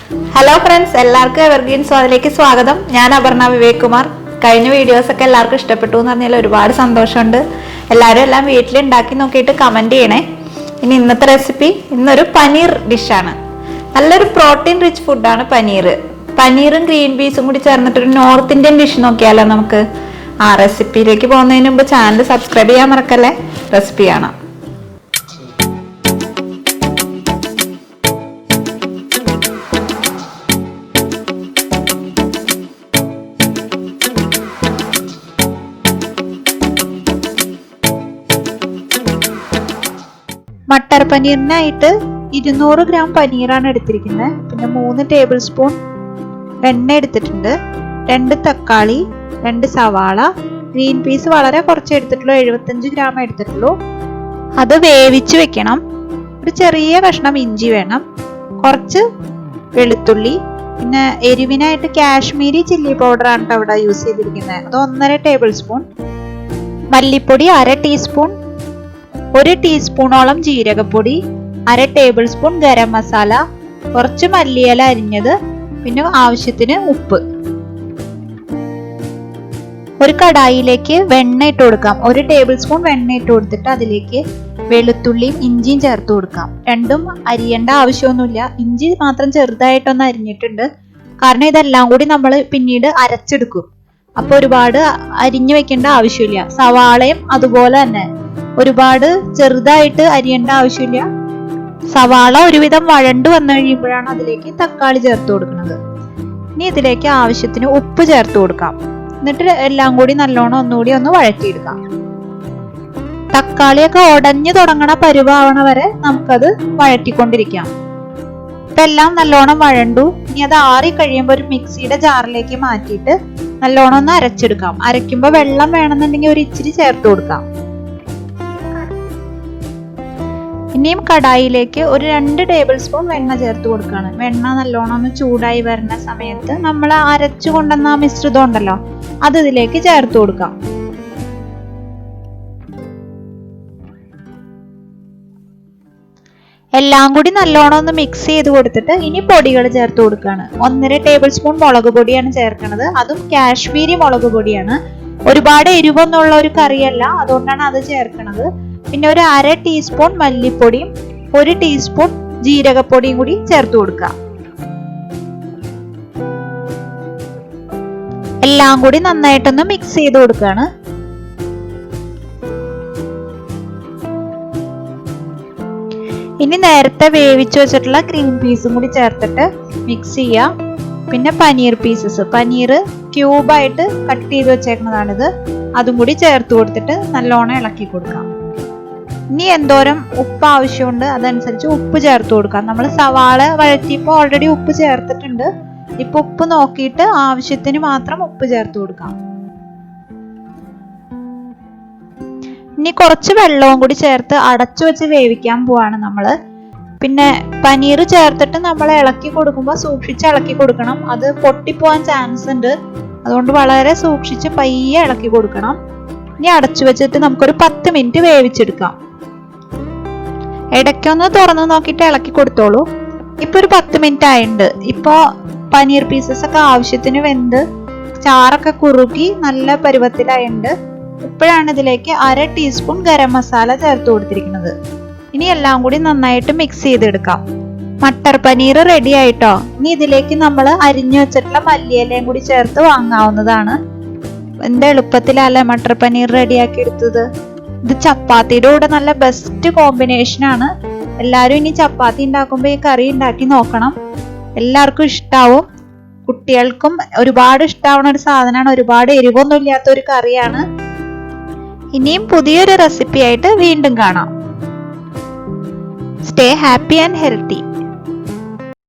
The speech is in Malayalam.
ഹലോ ഫ്രണ്ട്സ്, എല്ലാവർക്കും എവർഗ്രീൻ സ്വാദിലേക്ക് സ്വാഗതം. ഞാൻ അപർണ വിവേക് കുമാർ. കഴിഞ്ഞ വീഡിയോസൊക്കെ എല്ലാവർക്കും ഇഷ്ടപ്പെട്ടു എന്ന് പറഞ്ഞാൽ ഒരുപാട് സന്തോഷമുണ്ട്. എല്ലാവരും എല്ലാം വീട്ടിൽ ഉണ്ടാക്കി നോക്കിയിട്ട് കമൻറ്റ് ചെയ്യണേ. ഇനി ഇന്നത്തെ റെസിപ്പി ഇന്നൊരു പനീർ ഡിഷാണ്. നല്ലൊരു പ്രോട്ടീൻ റിച്ച് ഫുഡാണ് പനീർ. പനീറും ഗ്രീൻ പീസും കൂടി ചേർന്നിട്ടൊരു നോർത്ത് ഇന്ത്യൻ ഡിഷ് നോക്കിയാലോ നമുക്ക്. റെസിപ്പിയിലേക്ക് പോകുന്നതിന് മുമ്പ് ചാനൽ സബ്സ്ക്രൈബ് ചെയ്യാൻ മറക്കല്ലേ. റെസിപ്പി കാണാം. മട്ടർ പനീറിനായിട്ട് 200 ഗ്രാം പനീറാണ് എടുത്തിരിക്കുന്നത്. പിന്നെ 3 ടേബിൾ സ്പൂൺ വെണ്ണ എടുത്തിട്ടുണ്ട്, 2 തക്കാളി, 2 സവാള, ഗ്രീൻ പീസ് വളരെ കുറച്ച് എടുത്തിട്ടുള്ളൂ, 75 ഗ്രാം എടുത്തിട്ടുള്ളൂ. അത് വേവിച്ച് വെക്കണം. ഒരു ചെറിയ കഷ്ണം ഇഞ്ചി വേണം, കുറച്ച് വെളുത്തുള്ളി, പിന്നെ എരിവിനായിട്ട് കാശ്മീരി ചില്ലി പൗഡർ ആണ് അവിടെ യൂസ് ചെയ്തിരിക്കുന്നത്. അത് 1.5 ടേബിൾ സ്പൂൺ. മല്ലിപ്പൊടി 1/2 ടീസ്പൂൺ, 1 ടീസ്പൂണോളം ജീരകപ്പൊടി, 1/2 ടേബിൾ സ്പൂൺ ഗരം മസാല, കുറച്ച് മല്ലിയില അരിഞ്ഞത്, പിന്നെ ആവശ്യത്തിന് ഉപ്പ്. ഒരു കടായിലേക്ക് വെണ്ണ ഇട്ട് കൊടുക്കാം. 1 ടേബിൾ സ്പൂൺ വെണ്ണ ഇട്ട് കൊടുത്തിട്ട് അതിലേക്ക് വെളുത്തുള്ളിയും ഇഞ്ചിയും ചേർത്ത് കൊടുക്കാം. രണ്ടും അരിയേണ്ട ആവശ്യമൊന്നുമില്ല. ഇഞ്ചി മാത്രം ചെറുതായിട്ടൊന്ന് അരിഞ്ഞിട്ടുണ്ട്, കാരണം ഇതെല്ലാം കൂടി നമ്മൾ പിന്നീട് അരച്ചെടുക്കും. അപ്പൊ ഒരുപാട് അരിഞ്ഞു വെക്കേണ്ട ആവശ്യമില്ല. സവാളയും അതുപോലെ തന്നെ ഒരുപാട് ചെറുതായിട്ട് അരിയേണ്ട ആവശ്യമില്ല. സവാള ഒരുവിധം വഴണ്ടു വന്നു കഴിയുമ്പോഴാണ് അതിലേക്ക് തക്കാളി ചേർത്ത് കൊടുക്കുന്നത്. ഇനി ഇതിലേക്ക് ആവശ്യത്തിന് ഉപ്പ് ചേർത്ത് കൊടുക്കാം. എന്നിട്ട് എല്ലാം കൂടി നല്ലോണം ഒന്നുകൂടി ഒന്ന് വഴറ്റിയെടുക്കാം. തക്കാളിയൊക്കെ ഉടഞ്ഞു തുടങ്ങണ പരുവാവണ വരെ നമുക്കത് വഴറ്റിക്കൊണ്ടിരിക്കാം. ഇപ്പൊ എല്ലാം നല്ലോണം വഴണ്ടു. ഇനി അത് ആറി കഴിയുമ്പോൾ ഒരു മിക്സിയുടെ ജാറിലേക്ക് മാറ്റിയിട്ട് നല്ലോണം ഒന്ന് അരച്ചെടുക്കാം. അരയ്ക്കുമ്പോൾ വെള്ളം വേണമെന്നുണ്ടെങ്കിൽ ഒരു ഇച്ചിരി ചേർത്ത് കൊടുക്കാം. ഇനിയും കടായിലേക്ക് ഒരു 2 ടേബിൾ സ്പൂൺ വെണ്ണ ചേർത്ത് കൊടുക്കുകയാണ്. വെണ്ണ നല്ലോണം ഒന്ന് ചൂടായി വരുന്ന സമയത്ത് നമ്മൾ അരച്ചു കൊണ്ടുവന്ന മിശ്രിതം ഉണ്ടല്ലോ, അത് ഇതിലേക്ക് ചേർത്ത് കൊടുക്കാം. എല്ലാം കൂടി നല്ലോണം ഒന്ന് മിക്സ് ചെയ്ത് കൊടുത്തിട്ട് ഇനി പൊടികൾ ചേർത്ത് കൊടുക്കുകയാണ്. 1.5 ടേബിൾ സ്പൂൺ മുളക് പൊടിയാണ് ചേർക്കുന്നത്. അതും കാശ്മീരി മുളക് പൊടിയാണ്. ഒരുപാട് എരിവൊന്നുള്ള ഒരു കറിയല്ല, അതുകൊണ്ടാണ് അത് ചേർക്കുന്നത്. പിന്നെ ഒരു 1/2 ടീസ്പൂൺ മല്ലിപ്പൊടിയും 1 ടീസ്പൂൺ ജീരകപ്പൊടിയും കൂടി ചേർത്ത് കൊടുക്കുക. എല്ലാം കൂടി നന്നായിട്ടൊന്ന് മിക്സ് ചെയ്ത് കൊടുക്കുകയാണ്. ഇനി നേരത്തെ വേവിച്ചു വെച്ചിട്ടുള്ള ഗ്രീൻ പീസും കൂടി ചേർത്തിട്ട് മിക്സ് ചെയ്യാം. പിന്നെ പനീർ പീസസ്, പനീർ ക്യൂബായിട്ട് കട്ട് ചെയ്ത് വെച്ചേക്കുന്നതാണിത്, അതും കൂടി ചേർത്ത് കൊടുത്തിട്ട് നല്ലോണം ഇളക്കി കൊടുക്കാം. ഇനി എന്തോരം ഉപ്പ് ആവശ്യമുണ്ട് അതനുസരിച്ച് ഉപ്പ് ചേർത്ത് കൊടുക്കാം. നമ്മൾ സവാള വഴറ്റിയപ്പോൾ ഓൾറെഡി ഉപ്പ് ചേർത്തിട്ടുണ്ട്. ഇപ്പൊ ഉപ്പ് നോക്കിയിട്ട് ആവശ്യത്തിന് മാത്രം ഉപ്പ് ചേർത്ത് കൊടുക്കാം. ഇനി കുറച്ച് വെള്ളവും കൂടി ചേർത്ത് അടച്ചു വെച്ച് വേവിക്കാൻ പോവാണ് നമ്മള്. പിന്നെ പനീർ ചേർത്തിട്ട് നമ്മൾ ഇളക്കി കൊടുക്കുമ്പോൾ സൂക്ഷിച്ച് ഇളക്കി കൊടുക്കണം. അത് പൊട്ടിപ്പോവാൻ ചാൻസ് ഉണ്ട്, അതുകൊണ്ട് വളരെ സൂക്ഷിച്ച് പയ്യെ ഇളക്കി കൊടുക്കണം. ഇനി അടച്ചു വെച്ചിട്ട് നമുക്കൊരു 10 മിനിറ്റ് വേവിച്ചെടുക്കാം. ഇടയ്ക്കൊന്ന് തുറന്ന് നോക്കിയിട്ട് ഇളക്കി കൊടുത്തോളൂ. ഇപ്പൊ ഒരു 10 മിനിറ്റ് ആയിട്ടുണ്ട്. ഇപ്പൊ പനീർ പീസസ് ഒക്കെ ആവശ്യത്തിന് വെന്ത് ചാറൊക്കെ കുറുകി നല്ല പരുവത്തിലായിട്ടുണ്ട്. ഇപ്പോഴാണ് ഇതിലേക്ക് 1/2 ടീസ്പൂൺ ഗരം മസാല ചേർത്ത് കൊടുത്തിരിക്കുന്നത്. ഇനി എല്ലാം കൂടി നന്നായിട്ട് മിക്സ് ചെയ്തെടുക്കാം. മട്ടർ പനീർ റെഡി ആയിട്ടോ. ഇനി ഇതിലേക്ക് നമ്മൾ അരിഞ്ഞു വെച്ചിട്ടുള്ള മല്ലിയിലയും കൂടി ചേർത്ത് വാങ്ങാവുന്നതാണ്. എന്ത് എളുപ്പത്തിലല്ലേ മട്ടർ പനീർ റെഡിയാക്കി എടുത്തത്. ഇത് ചപ്പാത്തിയുടെ കൂടെ നല്ല ബെസ്റ്റ് കോമ്പിനേഷൻ ആണ്. എല്ലാവരും ഇനി ചപ്പാത്തി ഉണ്ടാക്കുമ്പോൾ ഈ കറി ഉണ്ടാക്കി നോക്കണം. എല്ലാവർക്കും ഇഷ്ടാവും. കുട്ടികൾക്കും ഒരുപാട് ഇഷ്ടാവുന്ന ഒരു സാധനമാണ്. ഒരുപാട് എരിവൊന്നും ഇല്ലാത്ത ഒരു കറിയാണ്. ഇനിയും പുതിയൊരു റെസിപ്പി ആയിട്ട് വീണ്ടും കാണാം. Stay happy and healthy.